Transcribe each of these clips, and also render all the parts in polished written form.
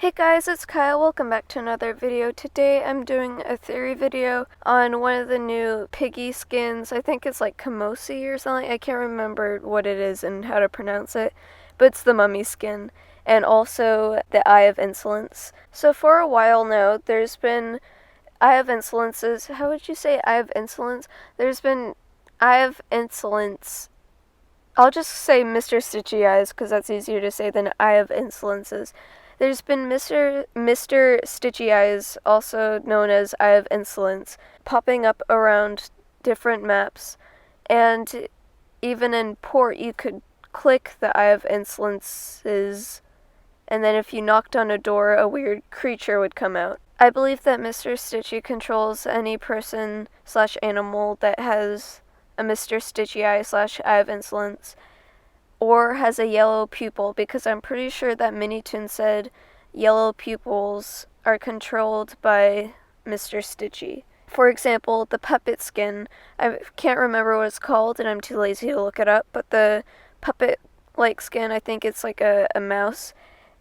Hey guys, it's Kyle. Welcome back to another video. Today I'm doing a theory video on one of the new Piggy skins. I think it's like Kamosi or something. I can't remember what it is and how to pronounce it, but it's the mummy skin. And also the Eye of Insolence. So for a while now, there's been Eye of Insolences. How would you say Eye of Insolence? There's been Eye of Insolence. I'll just say Mr. Stitchy Eyes because that's easier to say than Eye of Insolences. There's been Mr. Stitchy Eyes, also known as Eye of Insolence, popping up around different maps, and even in port you could click the Eye of Insolences, and then if you knocked on a door, a weird creature would come out. I believe that Mr. Stitchy controls any person / animal that has a Mr. Stitchy Eye / Eye of Insolence, or has a yellow pupil, because I'm pretty sure that Minitoon said yellow pupils are controlled by Mr. Stitchy. For example, the puppet skin, I can't remember what it's called and I'm too lazy to look it up, but the puppet-like skin, I think it's like a mouse,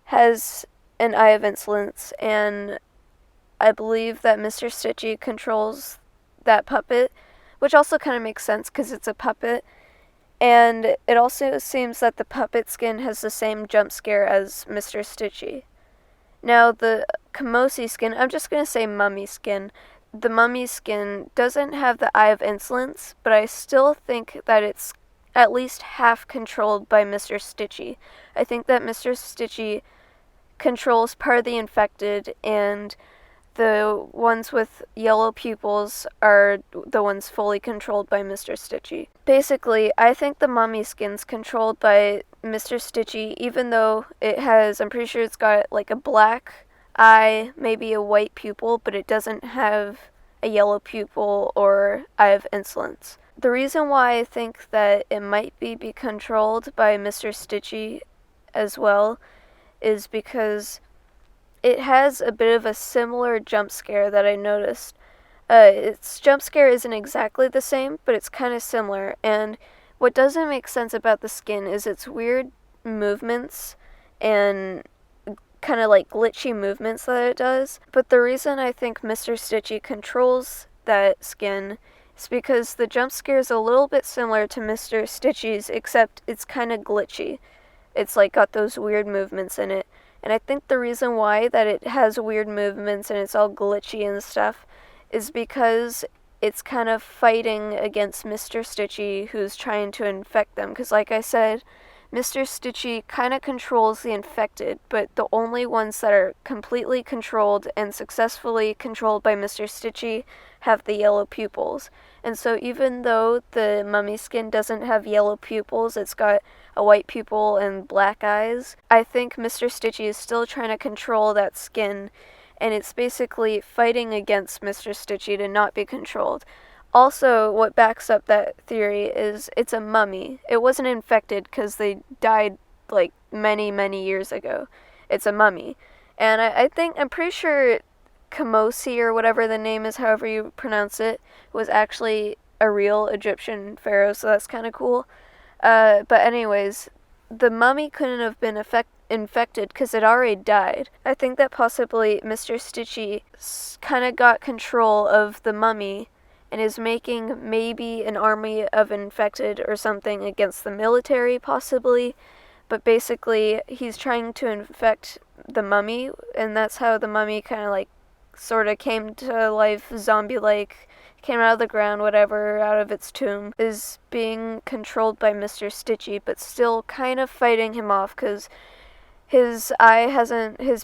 has an Eye of Insolence, and I believe that Mr. Stitchy controls that puppet, which also kind of makes sense because it's a puppet. And it also seems that the puppet skin has the same jump scare as Mr. Stitchy. Now, the Kamosi skin, I'm just going to say mummy skin. The mummy skin doesn't have the Eye of Insolence, but I still think that it's at least half controlled by Mr. Stitchy. I think that Mr. Stitchy controls part of the infected, and the ones with yellow pupils are the ones fully controlled by Mr. Stitchy. Basically, I think the mummy skin's controlled by Mr. Stitchy, even though it has, I'm pretty sure it's got like a black eye, maybe a white pupil, but it doesn't have a yellow pupil or Eye of Insolence. The reason why I think that it might be controlled by Mr. Stitchy as well is because it has a bit of a similar jump scare that I noticed. Its jump scare isn't exactly the same, but it's kind of similar, and what doesn't make sense about the skin is its weird movements and kind of like glitchy movements that it does. But the reason I think Mr. Stitchy controls that skin is because the jump scare is a little bit similar to Mr. Stitchy's, except it's kind of glitchy. It's like got those weird movements in it. And I think the reason why that it has weird movements and it's all glitchy and stuff is because it's kind of fighting against Mr. Stitchy, who's trying to infect them. Because like I said, Mr. Stitchy kind of controls the infected, but the only ones that are completely controlled and successfully controlled by Mr. Stitchy have the yellow pupils. And so even though the mummy skin doesn't have yellow pupils, it's got a white pupil and black eyes, I think Mr. Stitchy is still trying to control that skin, and it's basically fighting against Mr. Stitchy to not be controlled. Also, what backs up that theory is it's a mummy. It wasn't infected because they died like many, many years ago. It's a mummy. And I'm pretty sure Kamosi, or whatever the name is, however you pronounce it, was actually a real Egyptian pharaoh, so that's kind of cool. But anyways, the mummy couldn't have been infected because it already died. I think that possibly Mr. Stitchy kind of got control of the mummy and is making maybe an army of infected or something against the military, possibly. But basically, he's trying to infect the mummy, and that's how the mummy kind of like sort of came to life, zombie-like, came out of the ground, whatever, out of its tomb, is being controlled by Mr. Stitchy, but still kind of fighting him off because his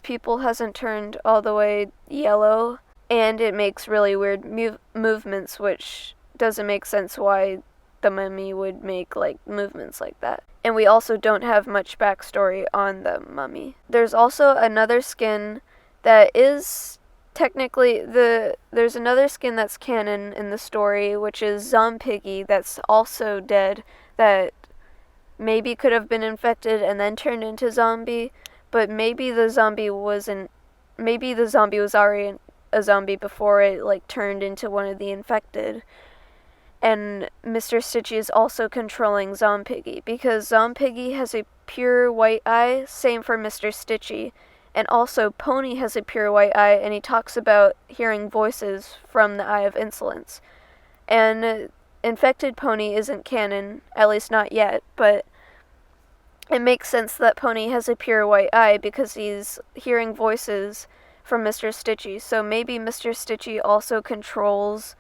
pupil hasn't turned all the way yellow, and it makes really weird movements, which doesn't make sense why the mummy would make like movements like that. And we also don't have much backstory on the mummy. There's also another skin that is technically there's another skin that's canon in the story, which is Piggy, that's also dead, that maybe could have been infected and then turned into zombie, but maybe the zombie was already a zombie before it like turned into one of the infected. And Mr. Stitchy is also controlling Piggy because Piggy has a pure white eye, same for Mr. Stitchy, And also, Pony has a pure white eye, and he talks about hearing voices from the Eye of Insolence. And infected Pony isn't canon, at least not yet, but it makes sense that Pony has a pure white eye because he's hearing voices from Mr. Stitchy. So maybe Mr. Stitchy also controls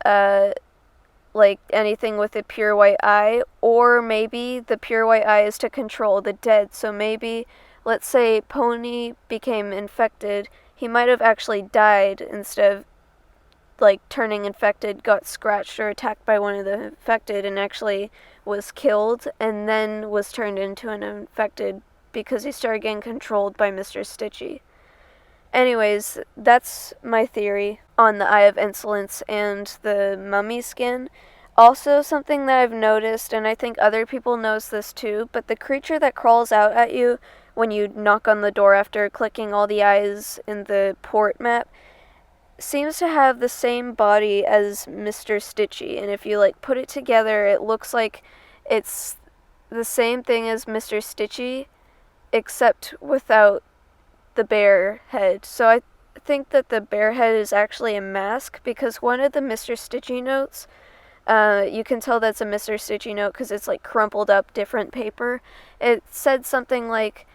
like anything with a pure white eye, or maybe the pure white eye is to control the dead. So maybe, let's say Pony became infected, he might have actually died instead of like turning infected, got scratched or attacked by one of the infected and actually was killed, and then was turned into an infected because he started getting controlled by Mr. Stitchy. Anyways, that's my theory on the Eye of Insolence and the mummy skin. Also, something that I've noticed, and I think other people notice this too, but the creature that crawls out at you when you knock on the door after clicking all the eyes in the port map seems to have the same body as Mr. Stitchy, and if you like put it together, it looks like it's the same thing as Mr. Stitchy, except without the bear head. So I think that the bear head is actually a mask, because one of the Mr. Stitchy notes, you can tell that's a Mr. Stitchy note because it's like crumpled up different paper. It said something like,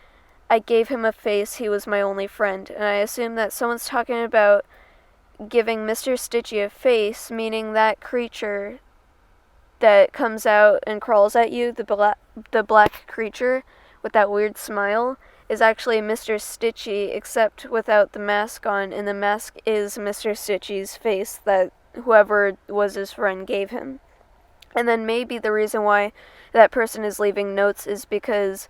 "I gave him a face, he was my only friend," and I assume that someone's talking about giving Mr. Stitchy a face, meaning that creature that comes out and crawls at you, the black creature with that weird smile, is actually Mr. Stitchy, except without the mask on, and the mask is Mr. Stitchy's face that whoever was his friend gave him. And then maybe the reason why that person is leaving notes is because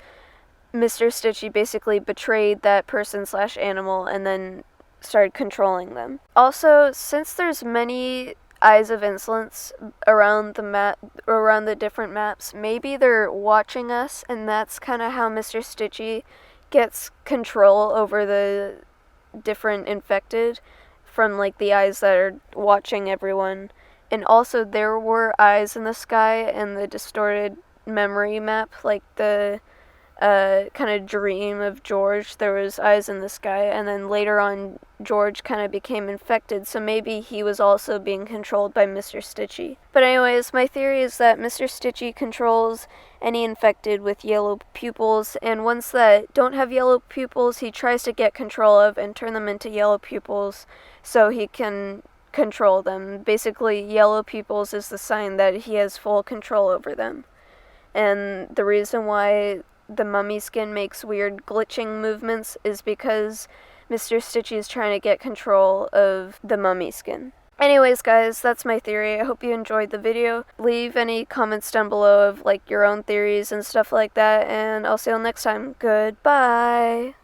Mr. Stitchy basically betrayed that person/animal and then started controlling them. Also, since there's many Eyes of Insolence around the different maps, maybe they're watching us, and that's kind of how Mr. Stitchy gets control over the different infected, from like the eyes that are watching everyone. And also, there were eyes in the sky in the distorted memory map, like the kind of dream of George. There was eyes in the sky, and then later on George kind of became infected, so maybe he was also being controlled by Mr. Stitchy. But anyways, my theory is that Mr. Stitchy controls any infected with yellow pupils, and ones that don't have yellow pupils he tries to get control of and turn them into yellow pupils so he can control them. Basically, yellow pupils is the sign that he has full control over them. And the reason why the mummy skin makes weird glitching movements is because Mr. Stitchy is trying to get control of the mummy skin. Anyways, guys, that's my theory. I hope you enjoyed the video. Leave any comments down below of like your own theories and stuff like that, and I'll see you next time. Goodbye!